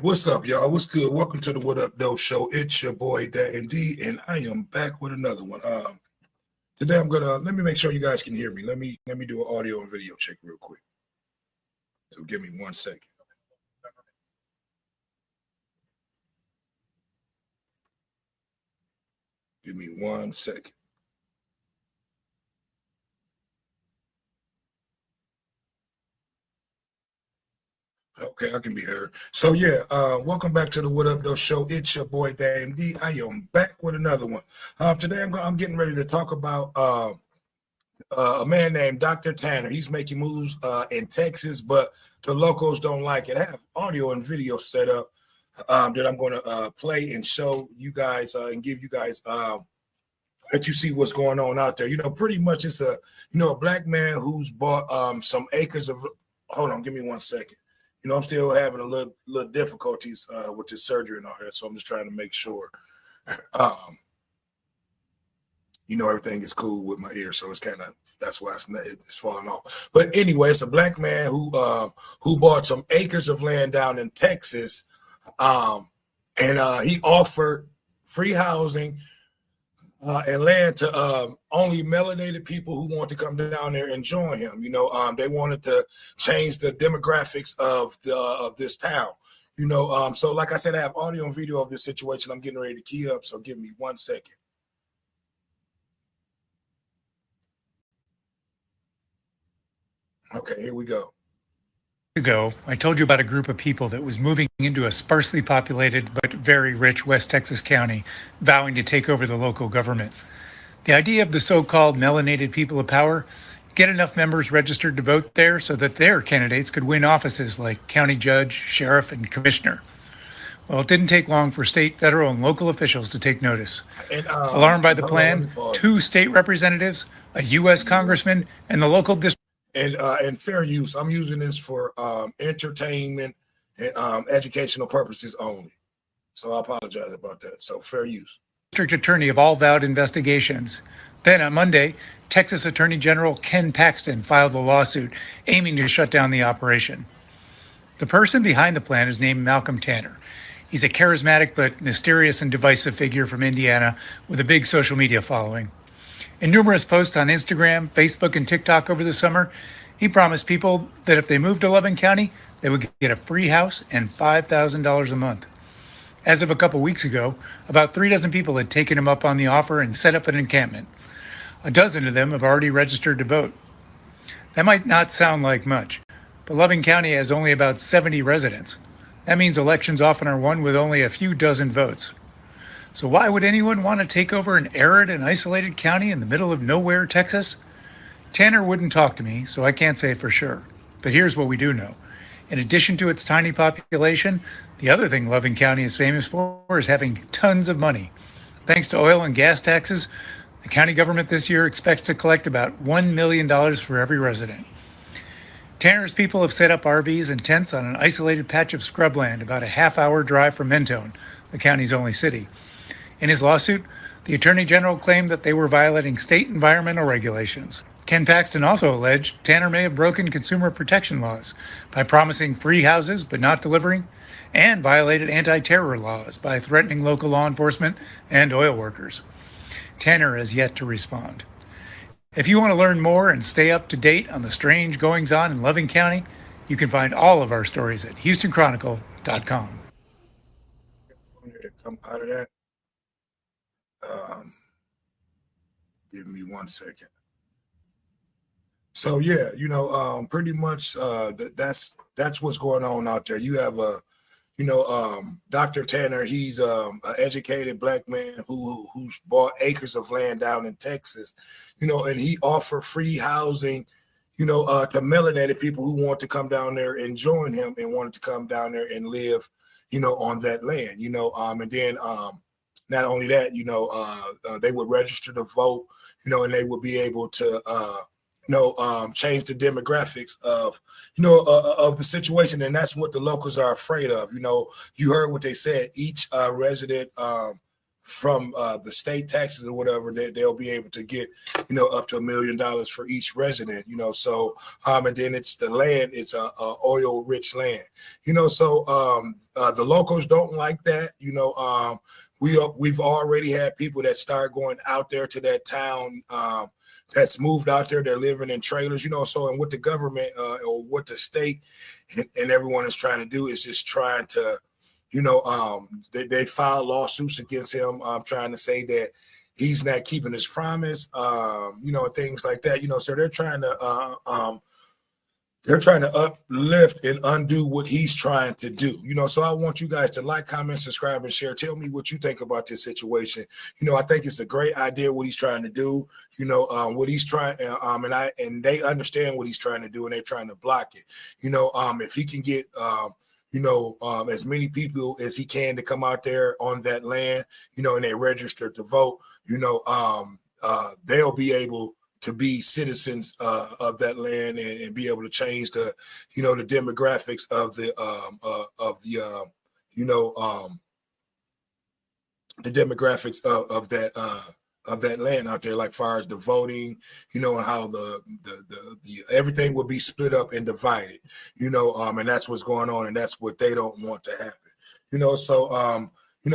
What's up, y'all? What's good? Welcome to the What Up Doe Show. It's your boy Dan D, and I am back with another one. Today I'm gonna let me make sure you guys can hear me. Let me do an audio and video check real quick. So give me 1 second. Give me 1 second. Okay, I can be heard. So yeah, welcome back to the What Up Though Show. It's your boy Dan D. I am back with another one. Today I'm getting ready to talk about a man named Dr. Tanner. He's making moves in Texas, but the locals don't like it. I have audio and video set up that I'm going to play and show you guys and give you guys that you see what's going on out there. You know, pretty much it's a black man who's bought some acres of. Hold on, give me 1 second. You know, I'm still having a little difficulties with the surgery and all that, so I'm just trying to make sure. Everything is cool with my ear, so it's kind of that's why it's falling off. But anyway, it's a black man who bought some acres of land down in Texas, and he offered free housing and land to only melanated people who want to come down there and join him. They wanted to change the demographics of this town. So like I said, I have audio and video of this situation. I'm getting ready to key up, so give me 1 second. Okay, here we go. Ago, I told you about a group of people that was moving into a sparsely populated but very rich West Texas county, vowing to take over the local government. The idea of the so-called melanated people of power: get enough members registered to vote there so that their candidates could win offices like county judge, sheriff, and commissioner. Well, it didn't take long for state, federal, and local officials to take notice. Alarmed by the plan, 2 state representatives, a U.S. congressman, and the local district and fair use. I'm using this for entertainment and educational purposes only. So I apologize about that. So fair use. District attorney of all vowed investigations. Then on Monday, Texas Attorney General Ken Paxton filed a lawsuit aiming to shut down the operation. The person behind the plan is named Malcolm Tanner. He's a charismatic but mysterious and divisive figure from Indiana with a big social media following. In numerous posts on Instagram, Facebook, and TikTok over the summer, he promised people that if they moved to Loving County, they would get a free house and $5,000 a month. As of a couple weeks ago, about 3 dozen people had taken him up on the offer and set up an encampment. A dozen of them have already registered to vote. That might not sound like much, but Loving County has only about 70 residents. That means elections often are won with only a few dozen votes. So why would anyone want to take over an arid and isolated county in the middle of nowhere, Texas? Tanner wouldn't talk to me, so I can't say for sure. But here's what we do know. In addition to its tiny population, the other thing Loving County is famous for is having tons of money. Thanks to oil and gas taxes, the county government this year expects to collect about $1 million for every resident. Tanner's people have set up RVs and tents on an isolated patch of scrubland about a half-hour drive from Mentone, the county's only city. In his lawsuit, the Attorney General claimed that they were violating state environmental regulations. Ken Paxton also alleged Tanner may have broken consumer protection laws by promising free houses but not delivering, and violated anti-terror laws by threatening local law enforcement and oil workers. Tanner has yet to respond. If you want to learn more and stay up to date on the strange goings-on in Loving County, you can find all of our stories at HoustonChronicle.com. Come out of that. Give me 1 second. So yeah, pretty much that's what's going on out there. You have Dr. Tanner. He's an educated black man who's bought acres of land down in Texas, and he offered free housing, to melanated people who want to come down there and join him and wanted to come down there and live, on that land, and then not only that, they would register to vote, and they would be able to, change the demographics of, of the situation. And that's what the locals are afraid of. You heard what they said. Each resident from the state taxes or whatever, they'll be able to get, up to $1 million for each resident, so and then it's the land, it's a oil rich land, so the locals don't like that, we've already had people that start going out there to that town, that's moved out there, they're living in trailers, so, and what the government or what the state and everyone is trying to do is just trying to, they filed lawsuits against him, trying to say that he's not keeping his promise, things like that, so they're trying to uplift and undo what he's trying to do, so I want you guys to like, comment, subscribe, and share. Tell me what you think about this situation. I think it's a great idea what he's trying to do, what he's trying, and they understand what he's trying to do, and they're trying to block it. If he can get as many people as he can to come out there on that land, and they register to vote, they'll be able to be citizens of that land and be able to change the, the demographics of the the demographics of that land out there, like far as the voting, and how the everything will be split up and divided, and that's what's going on, and that's what they don't want to happen, so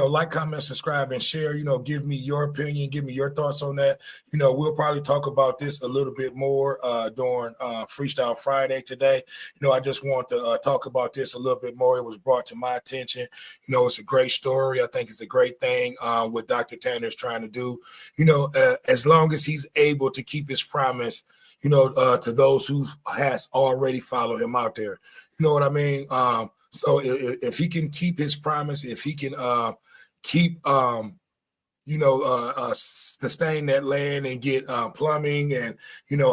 like, comment, subscribe, and share, give me your opinion, give me your thoughts on that. We'll probably talk about this a little bit more during Freestyle Friday today. I just want to talk about this a little bit more. It was brought to my attention. It's a great story. I think it's a great thing what Dr. Tanner is trying to do, as long as he's able to keep his promise, to those who has already followed him out there. You know what I mean? So if he can keep his promise, if he can keep sustain that land and get plumbing and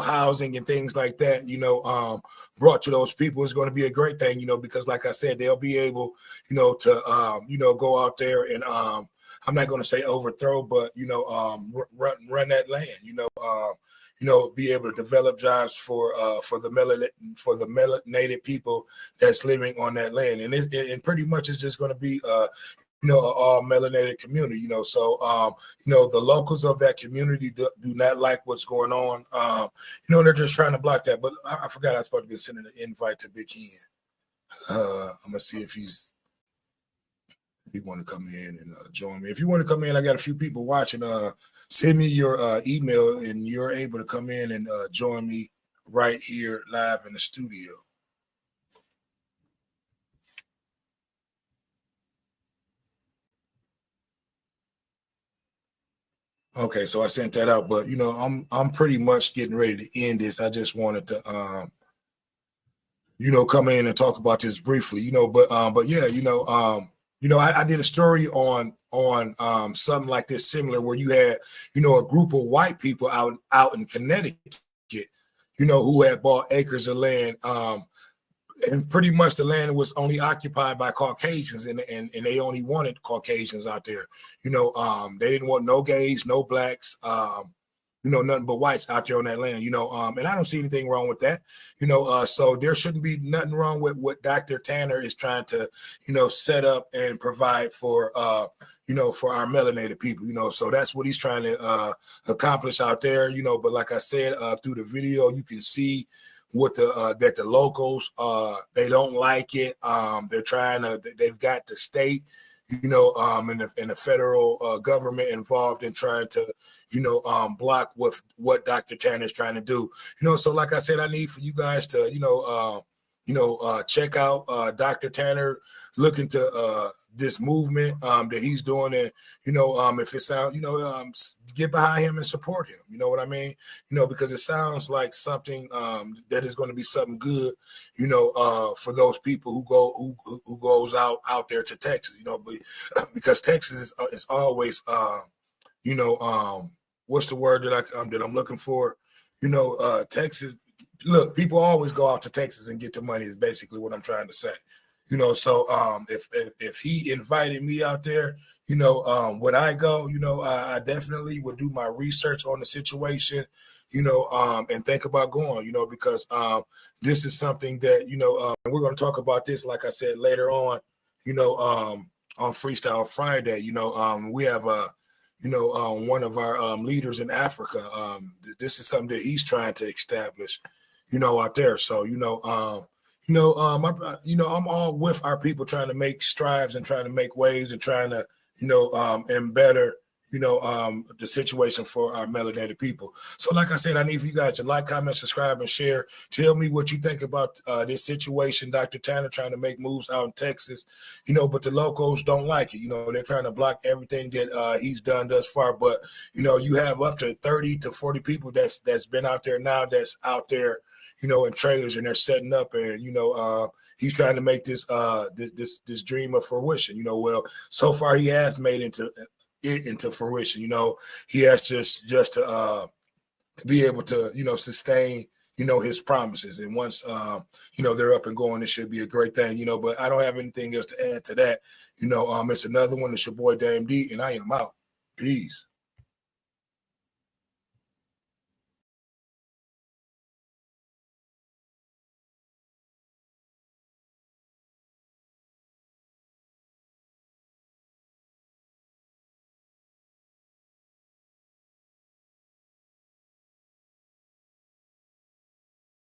housing and things like that, brought to those people, is going to be a great thing, because like I said, they'll be able, to go out there and I'm not going to say overthrow, but run that land, be able to develop jobs for the melanated people that's living on that land, and pretty much it's just going to be an all melanated community, so the locals of that community do not like what's going on, they're just trying to block that. But I forgot I was supposed to be sending an invite to Big Hen. I'm gonna see if he want to come in and join me. If you want to come in, I got a few people watching. Send me your email and you're able to come in and join me right here live in the studio. Okay, so I sent that out, but I'm pretty much getting ready to end this. I just wanted to come in and talk about this briefly, but yeah, I did a story on something like this similar, where you had, a group of white people out in Connecticut, who had bought acres of land, and pretty much the land was only occupied by Caucasians, and they only wanted Caucasians out there. They didn't want no gays, no blacks, nothing but whites out there on that land, and I don't see anything wrong with that, so there shouldn't be nothing wrong with what Dr. Tanner is trying to, set up and provide for, for our melanated people, so that's what he's trying to accomplish out there, but like I said, through the video, you can see what that the locals, they don't like it. They're trying to, they've got the state, and the federal government involved in trying to, block what Dr. Tanner is trying to do. So like I said, I need for you guys to, check out Dr. Tanner, look into this movement that he's doing, and if it sounds, get behind him and support him. You know what I mean? Because it sounds like something that is going to be something good, for those people who goes out there to Texas. Because Texas is always, what's the word that I'm looking for? Texas. Look, people always go out to Texas and get the money, is basically what I'm trying to say. So if he invited me out there, would I go? I definitely would do my research on the situation, and think about going, because this is something that, we're going to talk about this, like I said, later on, on Freestyle Friday. We have one of our leaders in Africa. This is something that he's trying to establish, out there. So, I'm all with our people trying to make strides and trying to make waves and trying to, and better, the situation for our melanated people. So, like I said, I need for you guys to like, comment, subscribe, and share. Tell me what you think about this situation. Dr. Tanner trying to make moves out in Texas, but the locals don't like it. They're trying to block everything that he's done thus far. But, you have up to 30 to 40 people that's been out there now, that's out there, in trailers, and they're setting up, and, he's trying to make this this dream a fruition. Well, so far he has made into fruition. He has just to be able to sustain his promises, and once they're up and going, it should be a great thing. But I don't have anything else to add to that. It's another one. It's your boy Dame D, and I am out. Peace.